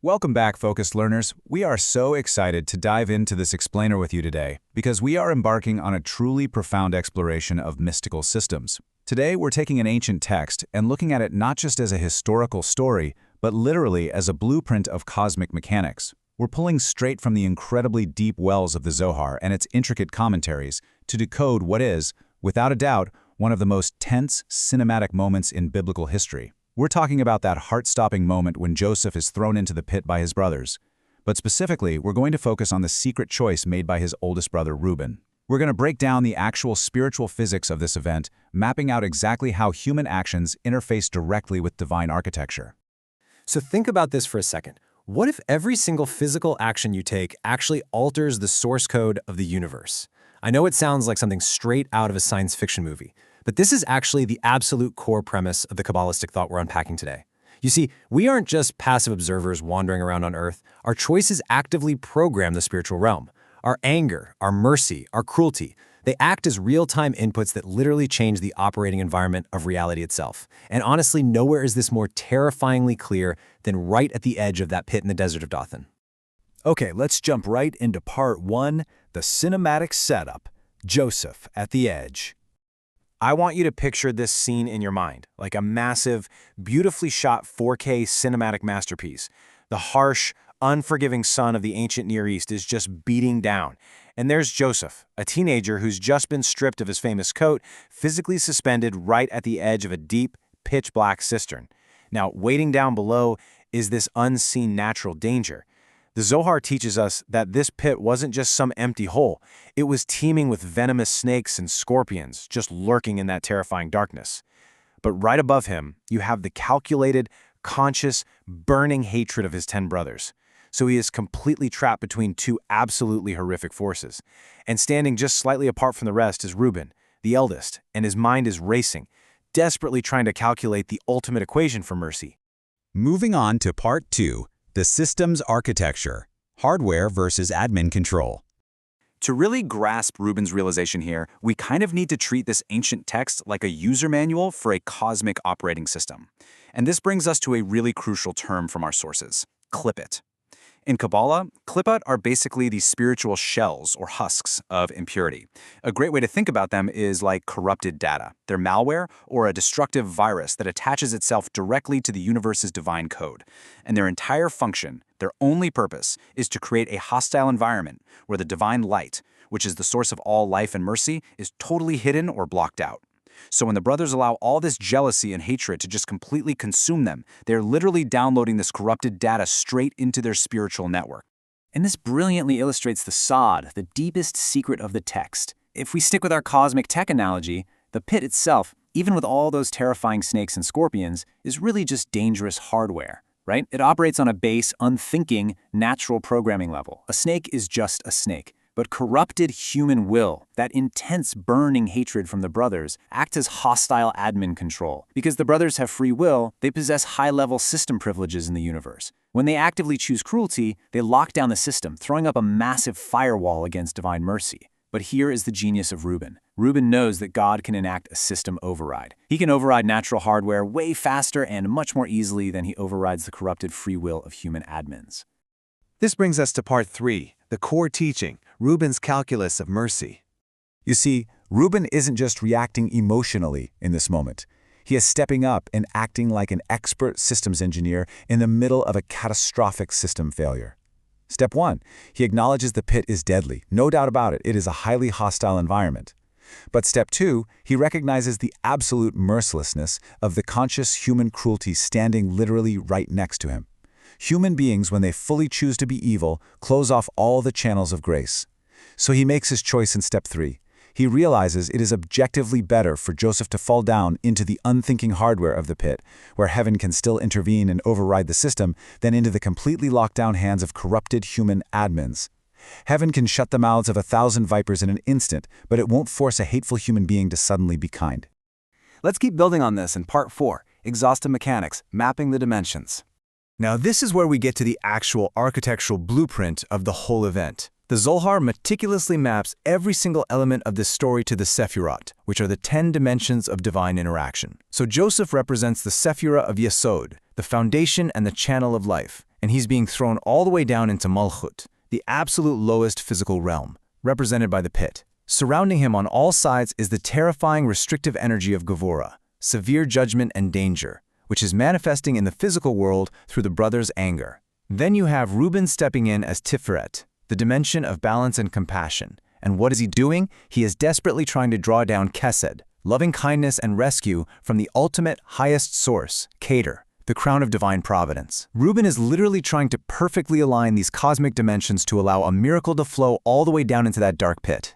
Welcome back, focused learners. We are so excited to dive into this explainer with you today because we are embarking on a truly profound exploration of mystical systems. Today, we're taking an ancient text and looking at it not just as a historical story, but literally as a blueprint of cosmic mechanics. We're pulling straight from the incredibly deep wells of the Zohar and its intricate commentaries to decode what is, without a doubt, one of the most tense, cinematic moments in biblical history. We're talking about that heart-stopping moment when Joseph is thrown into the pit by his brothers. But specifically, we're going to focus on the secret choice made by his oldest brother, Reuben. We're going to break down the actual spiritual physics of this event, mapping out exactly how human actions interface directly with divine architecture. So think about this for a second. What if every single physical action you take actually alters the source code of the universe? I know it sounds like something straight out of a science fiction movie, but this is actually the absolute core premise of the Kabbalistic thought we're unpacking today. You see, we aren't just passive observers wandering around on Earth. Our choices actively program the spiritual realm. Our anger, our mercy, our cruelty, they act as real-time inputs that literally change the operating environment of reality itself. And honestly, nowhere is this more terrifyingly clear than right at the edge of that pit in the desert of Dothan. Okay, let's jump right into part 1, the cinematic setup, Joseph at the edge. I want you to picture this scene in your mind, like a massive, beautifully shot 4K cinematic masterpiece. The harsh, unforgiving sun of the ancient Near East is just beating down. And there's Joseph, a teenager who's just been stripped of his famous coat, physically suspended right at the edge of a deep, pitch-black cistern. Now, waiting down below is this unseen natural danger. The Zohar teaches us that this pit wasn't just some empty hole. It was teeming with venomous snakes and scorpions just lurking in that terrifying darkness. But right above him, you have the calculated, conscious, burning hatred of his 10 brothers. So he is completely trapped between two absolutely horrific forces. And standing just slightly apart from the rest is Reuben, the eldest, and his mind is racing, desperately trying to calculate the ultimate equation for mercy. Moving on to part 2, the system's architecture, hardware versus admin control. To really grasp Reuben's realization here, we kind of need to treat this ancient text like a user manual for a cosmic operating system. And this brings us to a really crucial term from our sources, clipit. In Kabbalah, clipot are basically the spiritual shells or husks of impurity. A great way to think about them is like corrupted data. They're malware or a destructive virus that attaches itself directly to the universe's divine code. And their entire function, their only purpose, is to create a hostile environment where the divine light, which is the source of all life and mercy, is totally hidden or blocked out. So when the brothers allow all this jealousy and hatred to just completely consume them, they're literally downloading this corrupted data straight into their spiritual network. And this brilliantly illustrates the sod, the deepest secret of the text. If we stick with our cosmic tech analogy, the pit itself, even with all those terrifying snakes and scorpions, is really just dangerous hardware, right? It operates on a base, unthinking, natural programming level. A snake is just a snake. But corrupted human will, that intense burning hatred from the brothers, act as hostile admin control. Because the brothers have free will, they possess high-level system privileges in the universe. When they actively choose cruelty, they lock down the system, throwing up a massive firewall against divine mercy. But here is the genius of Reuben. Reuben knows that God can enact a system override. He can override natural hardware way faster and much more easily than he overrides the corrupted free will of human admins. This brings us to part 3, the core teaching, Reuben's calculus of mercy. You see, Reuben isn't just reacting emotionally in this moment. He is stepping up and acting like an expert systems engineer in the middle of a catastrophic system failure. Step 1, he acknowledges the pit is deadly. No doubt about it, it is a highly hostile environment. But step 2, he recognizes the absolute mercilessness of the conscious human cruelty standing literally right next to him. Human beings, when they fully choose to be evil, close off all the channels of grace. So he makes his choice in step 3. He realizes it is objectively better for Joseph to fall down into the unthinking hardware of the pit, where heaven can still intervene and override the system, than into the completely locked down hands of corrupted human admins. Heaven can shut the mouths of 1,000 vipers in an instant, but it won't force a hateful human being to suddenly be kind. Let's keep building on this in part 4, exhaustive mechanics, mapping the dimensions. Now this is where we get to the actual architectural blueprint of the whole event. The Zohar meticulously maps every single element of this story to the Sephirot, which are the 10 dimensions of divine interaction. So Joseph represents the Sephirah of Yesod, the foundation and the channel of life, and he's being thrown all the way down into Malchut, the absolute lowest physical realm, represented by the pit. Surrounding him on all sides is the terrifying restrictive energy of Gevurah, severe judgment and danger, which is manifesting in the physical world through the brothers' anger. Then you have Reuben stepping in as Tiferet, the dimension of balance and compassion. And what is he doing? He is desperately trying to draw down Chesed, loving kindness and rescue from the ultimate highest source, Keter, the crown of divine providence. Reuben is literally trying to perfectly align these cosmic dimensions to allow a miracle to flow all the way down into that dark pit.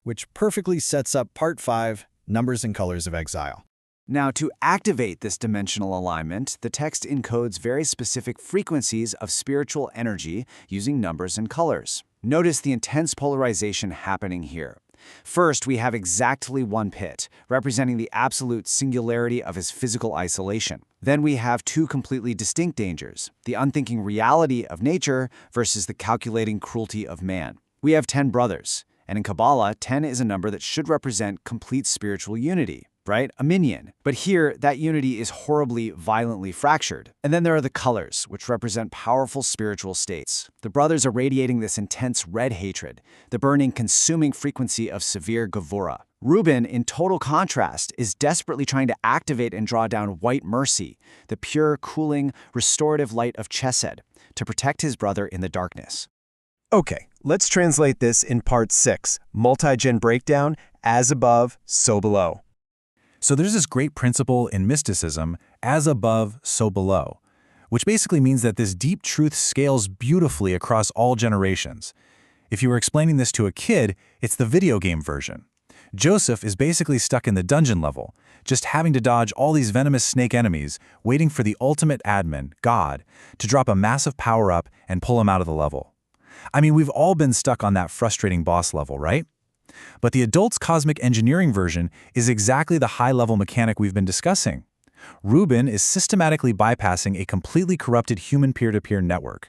Which perfectly sets up Part 5, Numbers and Colors of Exile. Now, to activate this dimensional alignment, the text encodes very specific frequencies of spiritual energy using numbers and colors. Notice the intense polarization happening here. First, we have exactly one pit, representing the absolute singularity of his physical isolation. Then we have two completely distinct dangers, the unthinking reality of nature versus the calculating cruelty of man. We have 10 brothers, and in Kabbalah, 10 is a number that should represent complete spiritual unity. Right? A minion. But here, that unity is horribly, violently fractured. And then there are the colors, which represent powerful spiritual states. The brothers are radiating this intense red hatred, the burning, consuming frequency of severe Gevurah. Reuben, in total contrast, is desperately trying to activate and draw down white mercy, the pure, cooling, restorative light of Chesed, to protect his brother in the darkness. Okay, let's translate this in Part 6, Multi-Gen Breakdown, as above, so below. So there's this great principle in mysticism, as above, so below, which basically means that this deep truth scales beautifully across all generations. If you were explaining this to a kid, it's the video game version. Joseph is basically stuck in the dungeon level, just having to dodge all these venomous snake enemies, waiting for the ultimate admin, God, to drop a massive power-up and pull him out of the level. I mean, we've all been stuck on that frustrating boss level, right? But the adult's cosmic engineering version is exactly the high-level mechanic we've been discussing. Reuben is systematically bypassing a completely corrupted human peer-to-peer network.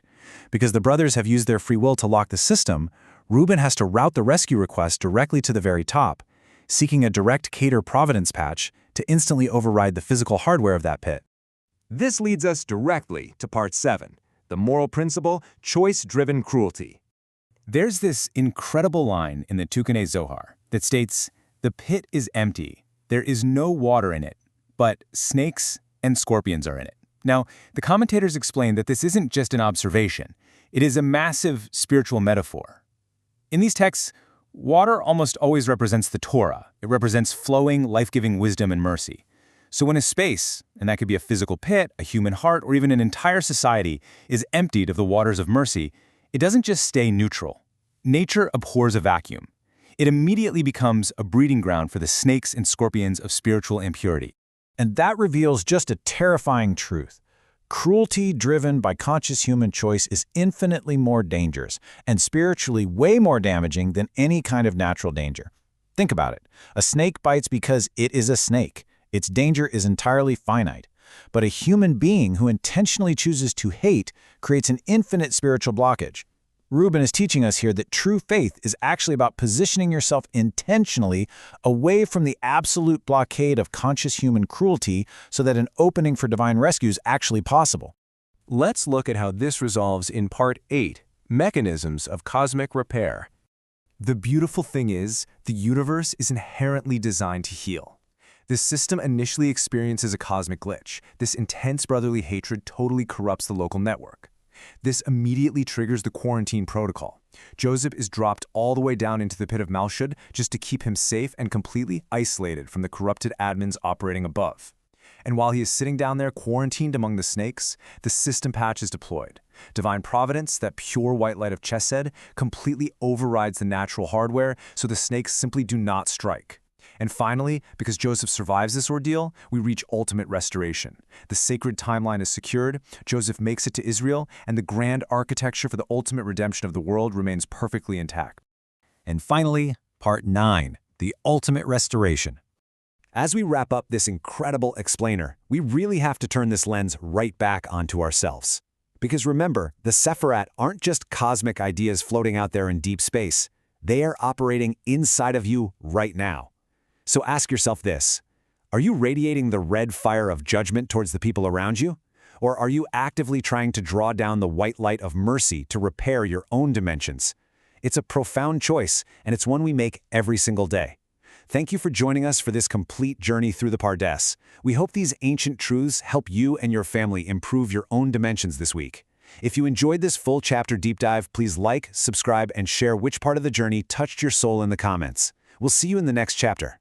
Because the brothers have used their free will to lock the system, Reuben has to route the rescue request directly to the very top, seeking a direct Keter providence patch to instantly override the physical hardware of that pit. This leads us directly to Part 7, the moral principle, choice-driven cruelty. There's this incredible line in the Tukane Zohar that states, "The pit is empty. There is no water in it, but snakes and scorpions are in it." Now, the commentators explain that this isn't just an observation. It is a massive spiritual metaphor. In these texts, water almost always represents the Torah. It represents flowing, life-giving wisdom and mercy. So when a space, and that could be a physical pit, a human heart, or even an entire society, is emptied of the waters of mercy, it doesn't just stay neutral. Nature abhors a vacuum. It immediately becomes a breeding ground for the snakes and scorpions of spiritual impurity. And that reveals just a terrifying truth. Cruelty driven by conscious human choice is infinitely more dangerous and spiritually way more damaging than any kind of natural danger. Think about it. A snake bites because it is a snake. Its danger is entirely finite. But a human being who intentionally chooses to hate creates an infinite spiritual blockage. Reuben is teaching us here that true faith is actually about positioning yourself intentionally away from the absolute blockade of conscious human cruelty so that an opening for divine rescue is actually possible. Let's look at how this resolves in Part 8, Mechanisms of Cosmic Repair. The beautiful thing is, the universe is inherently designed to heal. This system initially experiences a cosmic glitch. This intense brotherly hatred totally corrupts the local network. This immediately triggers the quarantine protocol. Joseph is dropped all the way down into the pit of Malchut just to keep him safe and completely isolated from the corrupted admins operating above. And while he is sitting down there quarantined among the snakes, the system patch is deployed. Divine Providence, that pure white light of Chesed, completely overrides the natural hardware, so the snakes simply do not strike. And finally, because Joseph survives this ordeal, we reach ultimate restoration. The sacred timeline is secured, Joseph makes it to Israel, and the grand architecture for the ultimate redemption of the world remains perfectly intact. And finally, Part 9, the ultimate restoration. As we wrap up this incredible explainer, we really have to turn this lens right back onto ourselves. Because remember, the Sephirat aren't just cosmic ideas floating out there in deep space. They are operating inside of you right now. So ask yourself this: are you radiating the red fire of judgment towards the people around you? Or are you actively trying to draw down the white light of mercy to repair your own dimensions? It's a profound choice, and it's one we make every single day. Thank you for joining us for this complete journey through the Pardes. We hope these ancient truths help you and your family improve your own dimensions this week. If you enjoyed this full chapter deep dive, please like, subscribe, and share which part of the journey touched your soul in the comments. We'll see you in the next chapter.